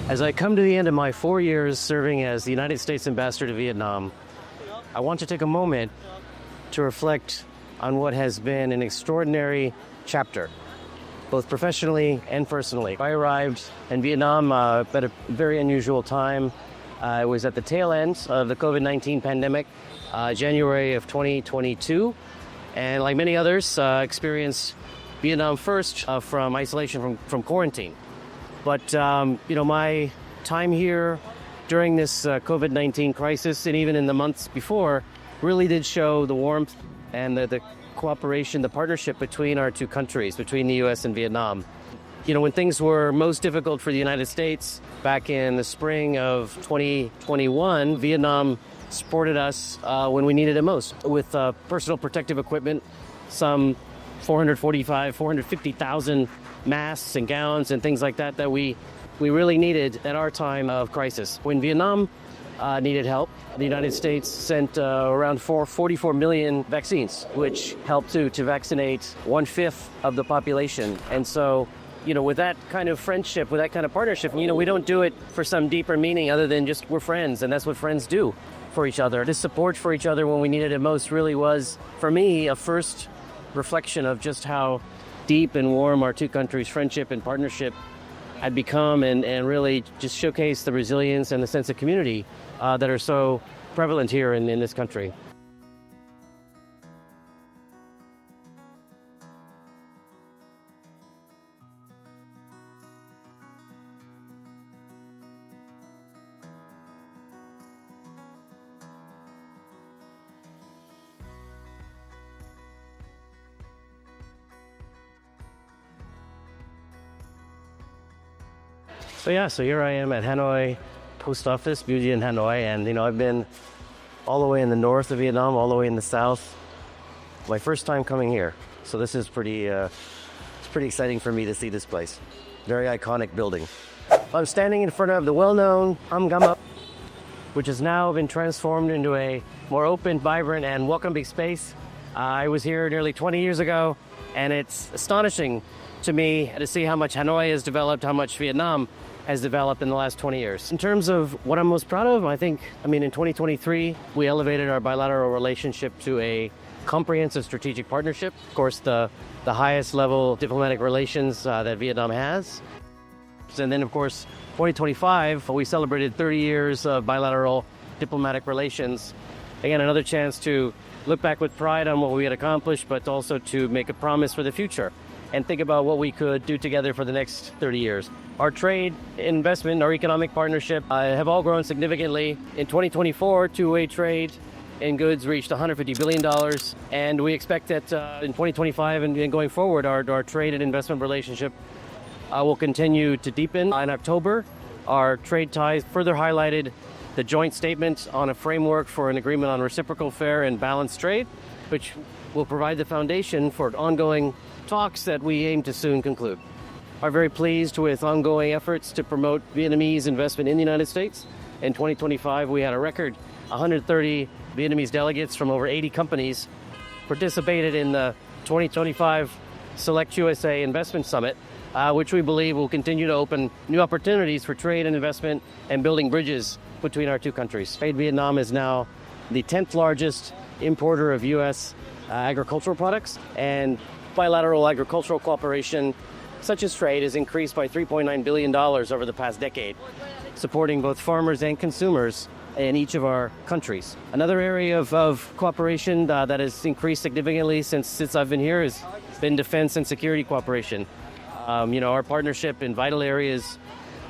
As I come to the end of my 4 years serving as the United States Ambassador to Vietnam, I want to take a moment to reflect on what has been an extraordinary chapter, both professionally and personally. I arrived in Vietnam at a very unusual time. It was at the tail end of the COVID-19 pandemic, January of 2022, and like many others, experienced Vietnam first from isolation from quarantine. But, my time here during this COVID-19 crisis and even in the months before really did show the warmth and the cooperation, the partnership between our two countries, between the U.S. and Vietnam. When things were most difficult for the United States back in the spring of 2021, Vietnam supported us when we needed it most with personal protective equipment, some 450,000 masks and gowns and things like that we really needed at our time of crisis. When Vietnam needed help, the United States sent around 44 million vaccines, which helped to vaccinate 1/5 of the population. And so, with that kind of friendship, with that kind of partnership, we don't do it for some deeper meaning other than just we're friends, and that's what friends do for each other. This support for each other when we needed it most really was, for me, a first reflection of just how deep and warm our two countries' friendship and partnership had become, and really just showcase the resilience and the sense of community that are so prevalent here in this country. So here I am at Hanoi Post Office, Beauty in Hanoi, and I've been all the way in the north of Vietnam, all the way in the south. My first time coming here, so this is pretty exciting for me to see this place. Very iconic building. I'm standing in front of the well-known Up, which has now been transformed into a more open, vibrant, and welcoming space. I was here nearly 20 years ago, and it's astonishing to me to see how much Hanoi has developed, how much Vietnam has developed in the last 20 years. In terms of what I'm most proud of, in 2023, we elevated our bilateral relationship to a comprehensive strategic partnership. Of course, the highest level diplomatic relations that Vietnam has. And then, of course, 2025, we celebrated 30 years of bilateral diplomatic relations. Again, another chance to look back with pride on what we had accomplished, but also to make a promise for the future and think about what we could do together for the next 30 years. Our trade, investment, our economic partnership have all grown significantly. In 2024, two-way trade in goods reached $150 billion, and we expect that in 2025 and going forward, our trade and investment relationship will continue to deepen. In October, our trade ties further highlighted the joint statement on a framework for an agreement on reciprocal, fair, and balanced trade, which will provide the foundation for ongoing talks that we aim to soon conclude. Are very pleased with ongoing efforts to promote Vietnamese investment in the United States. In 2025, we had a record 130 Vietnamese delegates from over 80 companies participated in the 2025 Select USA Investment Summit, which we believe will continue to open new opportunities for trade and investment and building bridges between our two countries. Vietnam is now the 10th largest importer of U.S. Agricultural products, and bilateral agricultural cooperation, such as trade, has increased by $3.9 billion over the past decade, supporting both farmers and consumers in each of our countries. Another area of cooperation that has increased significantly since I've been here has been defense and security cooperation. Our partnership in vital areas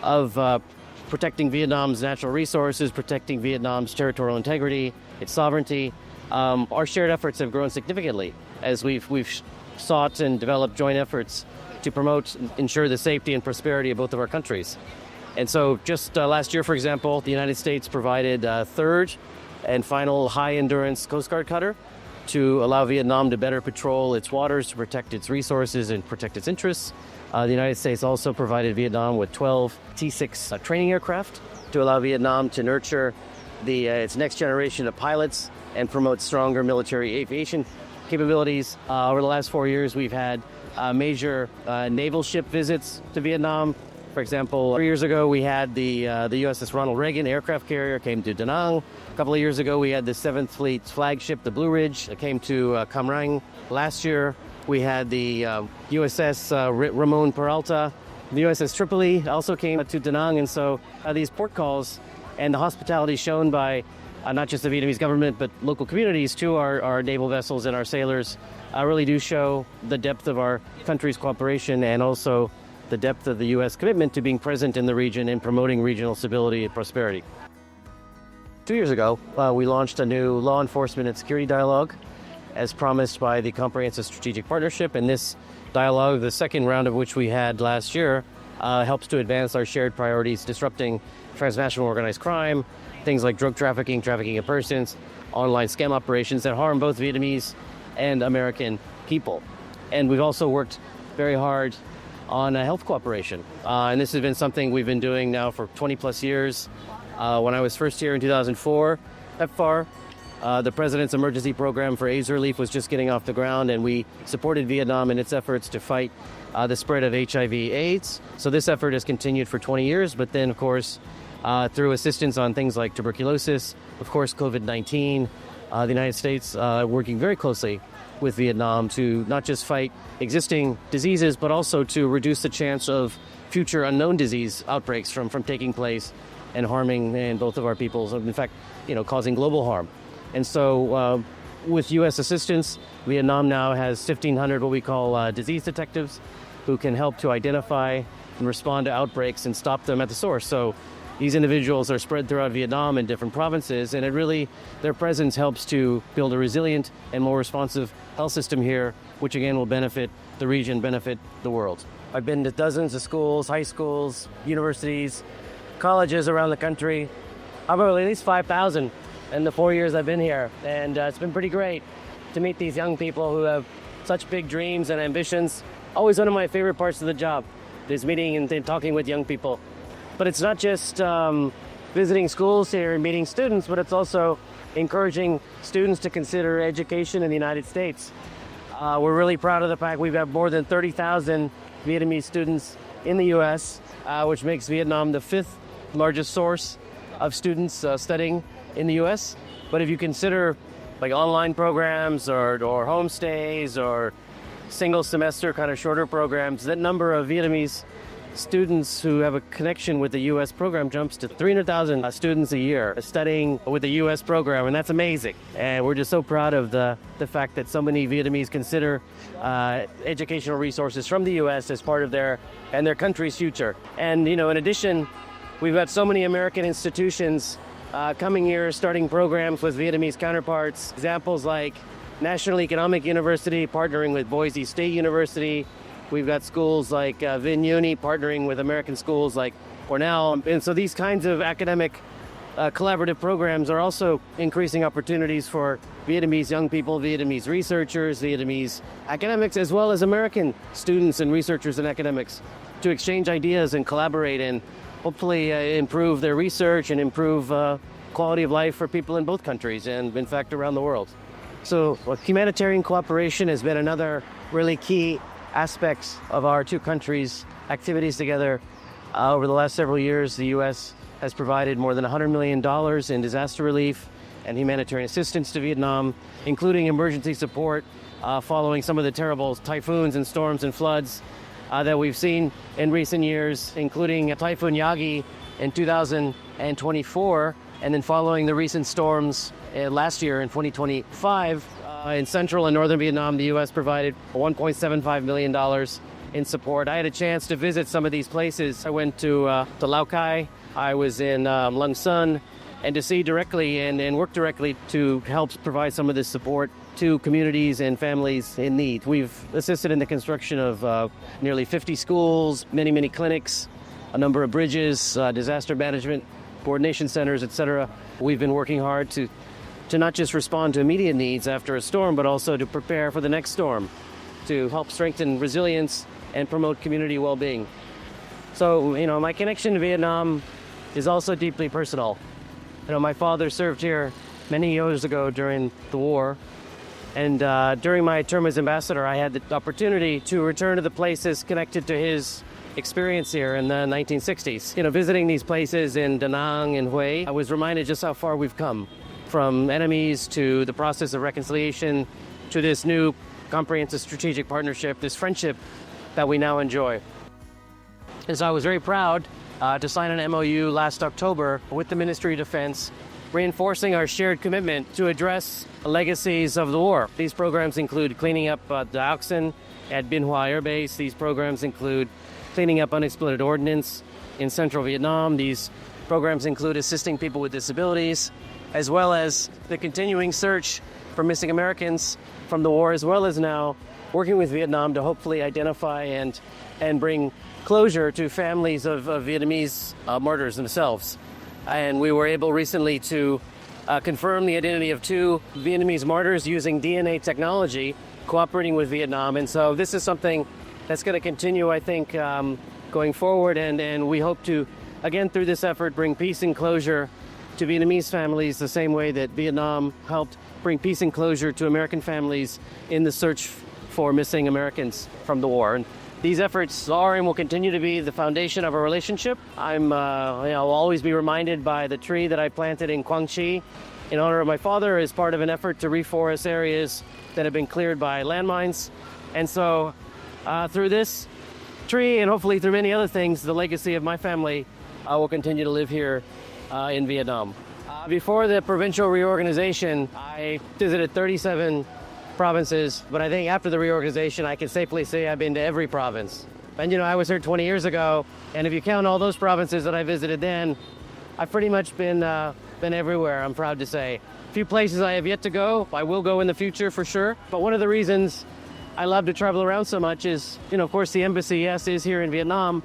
of protecting Vietnam's natural resources, protecting Vietnam's territorial integrity, its sovereignty. Our shared efforts have grown significantly as we've sought and developed joint efforts to promote and ensure the safety and prosperity of both of our countries. And so just last year, for example, the United States provided a third and final high-endurance Coast Guard cutter to allow Vietnam to better patrol its waters, to protect its resources and protect its interests. The United States also provided Vietnam with 12 T-6 training aircraft to allow Vietnam to nurture its next generation of pilots and promote stronger military aviation capabilities. Over the last 4 years, we've had major naval ship visits to Vietnam, For example, 3 years ago, we had the USS Ronald Reagan aircraft carrier came to Da Nang. A couple of years ago, we had the 7th Fleet's flagship, the Blue Ridge, that came to Cam Ranh. Last year, we had the USS Ramon Peralta. The USS Tripoli also came to Da Nang. And so these port calls and the hospitality shown by not just the Vietnamese government, but local communities to our naval vessels and our sailors really do show the depth of our country's cooperation and also the depth of the U.S. commitment to being present in the region and promoting regional stability and prosperity. 2 years ago, we launched a new law enforcement and security dialogue as promised by the Comprehensive Strategic Partnership. And this dialogue, the second round of which we had last year, helps to advance our shared priorities, disrupting transnational organized crime, things like drug trafficking, trafficking of persons, online scam operations that harm both Vietnamese and American people. And we've also worked very hard on health cooperation. And this has been something we've been doing now for 20 plus years. When I was first here in 2004, PEPFAR, the President's Emergency Program for AIDS Relief was just getting off the ground, and we supported Vietnam in its efforts to fight the spread of HIV/AIDS. So this effort has continued for 20 years, but then, of course, through assistance on things like tuberculosis, of course, COVID-19, the United States working very closely with Vietnam to not just fight existing diseases, but also to reduce the chance of future unknown disease outbreaks from taking place and harming and both of our peoples, in fact, causing global harm. And so with U.S. assistance, Vietnam now has 1,500 what we call disease detectives who can help to identify and respond to outbreaks and stop them at the source. So these individuals are spread throughout Vietnam in different provinces, and their presence helps to build a resilient and more responsive health system here, which again will benefit the region, benefit the world. I've been to dozens of schools, high schools, universities, colleges around the country. I've at least 5,000 in the 4 years I've been here, and it's been pretty great to meet these young people who have such big dreams and ambitions. Always one of my favorite parts of the job is meeting and talking with young people. But it's not just visiting schools here and meeting students, but it's also encouraging students to consider education in the United States. We're really proud of the fact we've got more than 30,000 Vietnamese students in the U.S., which makes Vietnam the 5th largest source of students studying in the U.S. But if you consider like online programs or homestays or single semester kind of shorter programs, that number of Vietnamese students who have a connection with the U.S. program jumps to 300,000 students a year studying with the U.S. program, and that's amazing. And we're just so proud of the fact that so many Vietnamese consider educational resources from the U.S. as part of their country's future. And in addition, we've got so many American institutions coming here, starting programs with Vietnamese counterparts. Examples like National Economic University partnering with Boise State University. We've got schools like Vinh Uni partnering with American schools like Cornell. And so these kinds of academic collaborative programs are also increasing opportunities for Vietnamese young people, Vietnamese researchers, Vietnamese academics, as well as American students and researchers and academics to exchange ideas and collaborate and hopefully improve their research and improve quality of life for people in both countries and, in fact, around the world. So humanitarian cooperation has been another really key aspects of our two countries' activities together. Over the last several years, the U.S. has provided more than $100 million in disaster relief and humanitarian assistance to Vietnam, including emergency support following some of the terrible typhoons and storms and floods that we've seen in recent years, including Typhoon Yagi in 2024, and then following the recent storms last year in 2025. In central and northern Vietnam, the U.S. provided $1.75 million in support. I had a chance to visit some of these places. I went to Lao Cai, I was in Long Son, and to see directly and work directly to help provide some of this support to communities and families in need. We've assisted in the construction of nearly 50 schools, many clinics, a number of bridges, disaster management, coordination centers, etc. We've been working hard to not just respond to immediate needs after a storm, but also to prepare for the next storm, to help strengthen resilience and promote community well-being. So, my connection to Vietnam is also deeply personal. My father served here many years ago during the war, and during my term as ambassador, I had the opportunity to return to the places connected to his experience here in the 1960s. Visiting these places in Da Nang and Hue, I was reminded just how far we've come, from enemies to the process of reconciliation to this new comprehensive strategic partnership, this friendship that we now enjoy. And so I was very proud to sign an MOU last October with the Ministry of Defense, reinforcing our shared commitment to address the legacies of the war. These programs include cleaning up dioxin at Bien Hoa Air Base. These programs include cleaning up unexploded ordnance in central Vietnam. These programs include assisting people with disabilities, as well as the continuing search for missing Americans from the war, as well as now working with Vietnam to hopefully identify and bring closure to families of Vietnamese martyrs themselves. And we were able recently to confirm the identity of 2 Vietnamese martyrs using DNA technology, cooperating with Vietnam. And so this is something that's going to continue, I think, going forward. And we hope to, again, through this effort, bring peace and closure to Vietnamese families the same way that Vietnam helped bring peace and closure to American families in the search for missing Americans from the war. And these efforts are and will continue to be the foundation of our relationship. I'll always be reminded by the tree that I planted in Quang Tri in honor of my father as part of an effort to reforest areas that have been cleared by landmines. And so through this tree and hopefully through many other things, the legacy of my family will continue to live here in Vietnam. Before the provincial reorganization, I visited 37 provinces, but I think after the reorganization, I can safely say I've been to every province. And I was here 20 years ago, and if you count all those provinces that I visited then, I've pretty much been everywhere, I'm proud to say. A few places I have yet to go. I will go in the future for sure. But one of the reasons I love to travel around so much is, of course, the embassy, yes, is here in Vietnam,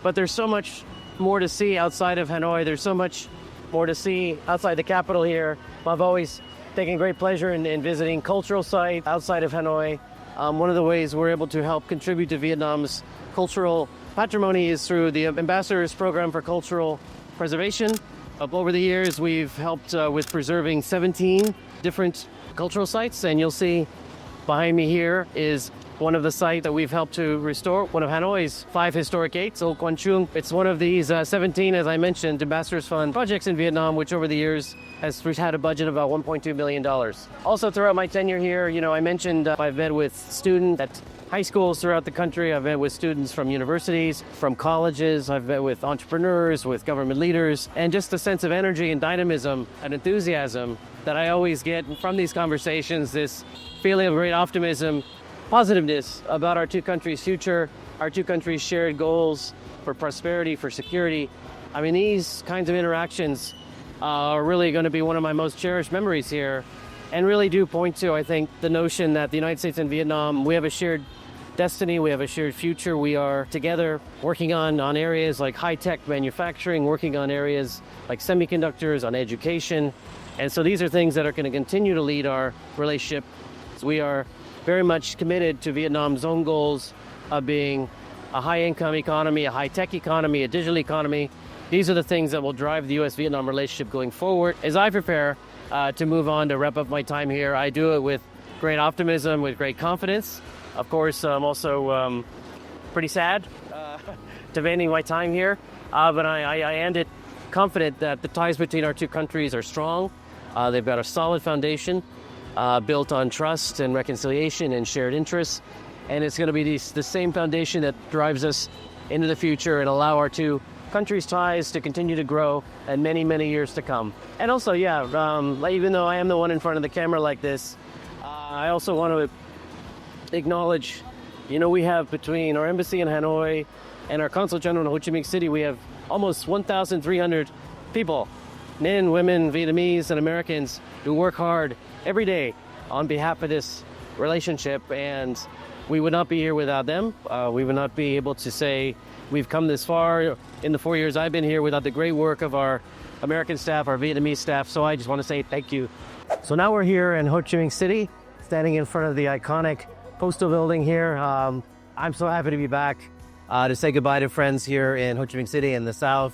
but there's so much more to see outside of Hanoi. There's so much more to see outside the capital here. I've always taking great pleasure in visiting cultural sites outside of Hanoi. One of the ways we're able to help contribute to Vietnam's cultural patrimony is through the Ambassador's Program for Cultural Preservation. Over the years, we've helped with preserving 17 different cultural sites, and you'll see behind me here is one of the sites that we've helped to restore, one of Hanoi's 5 historic gates, Old Quan Trung. It's one of these 17, as I mentioned, Ambassador's Fund projects in Vietnam, which over the years has had a budget of about $1.2 million. Also, throughout my tenure here, I mentioned I've met with students at high schools throughout the country. I've met with students from universities, from colleges. I've met with entrepreneurs, with government leaders, and just a sense of energy and dynamism and enthusiasm that I always get from these conversations, this feeling of great optimism, positiveness about our 2 countries' future, our 2 countries' shared goals for prosperity, for security. I mean, these kinds of interactions are really going to be one of my most cherished memories here, and really do point to, I think, the notion that the United States and Vietnam, we have a shared destiny, we have a shared future. We are together working on areas like high-tech manufacturing, working on areas like semiconductors, on education. And so these are things that are going to continue to lead our relationship. We are very much committed to Vietnam's own goals of being a high-income economy, a high-tech economy, a digital economy. These are the things that will drive the U.S.-Vietnam relationship going forward. As I prepare to move on to wrap up my time here, I do it with great optimism, with great confidence. Of course, I'm also pretty sad to be ending my time here, but I end it confident that the ties between our 2 countries are strong. They've got a solid foundation built on trust and reconciliation and shared interests. And it's going to be the same foundation that drives us into the future and allow our 2 countries' ties to continue to grow and many, many years to come. And also, even though I am the one in front of the camera like this, I also want to acknowledge, we have between our embassy in Hanoi and our consul general in Ho Chi Minh City, we have almost 1,300 people, men, women, Vietnamese, and Americans who work hard every day on behalf of this relationship, and we would not be here without them. We would not be able to say we've come this far in the 4 years I've been here without the great work of our American staff, our Vietnamese staff. So I just want to say thank you. So now we're here in Ho Chi Minh City, standing in front of the iconic postal building here. I'm so happy to be back to say goodbye to friends here in Ho Chi Minh City in the South.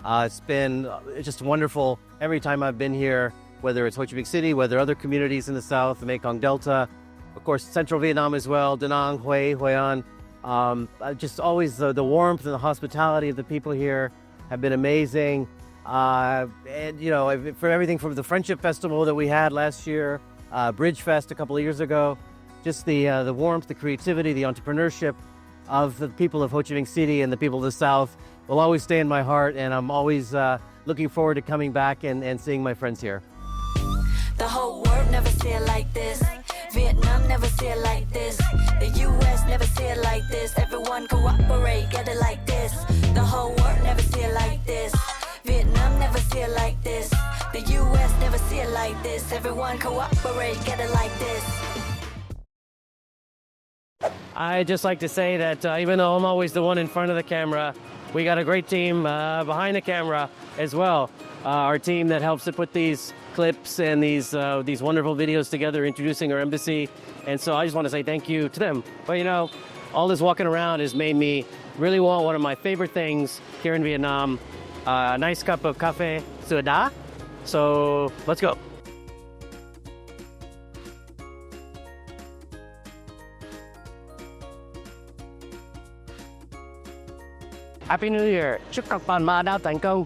It's been just wonderful every time I've been here, whether it's Ho Chi Minh City, whether other communities in the South, the Mekong Delta, of course, Central Vietnam as well, Da Nang, Hue, Hue An. Just always the warmth and the hospitality of the people here have been amazing. And you know, for everything from the Friendship Festival that we had last year, Bridge Fest a couple of years ago, just the warmth, the creativity, the entrepreneurship of the people of Ho Chi Minh City and the people of the South will always stay in my heart, and I'm always looking forward to coming back and seeing my friends here. The whole world never see it like this. Vietnam never see it like this. The US never see it like this. Everyone cooperate, get it like this. The whole world never see it like this. Vietnam never see it like this. The US never see it like this. Everyone cooperate, get it like this. I'd just like to say that even though I'm always the one in front of the camera, we got a great team behind the camera as well. Our team that helps to put these clips and these wonderful videos together, introducing our embassy. And so I just want to say thank you to them. But you know, all this walking around has made me really want one of my favorite things here in Vietnam, a nice cup of cafe sữa đá. So let's go. Happy New Year! Chúc các bạn mã đáo thành công!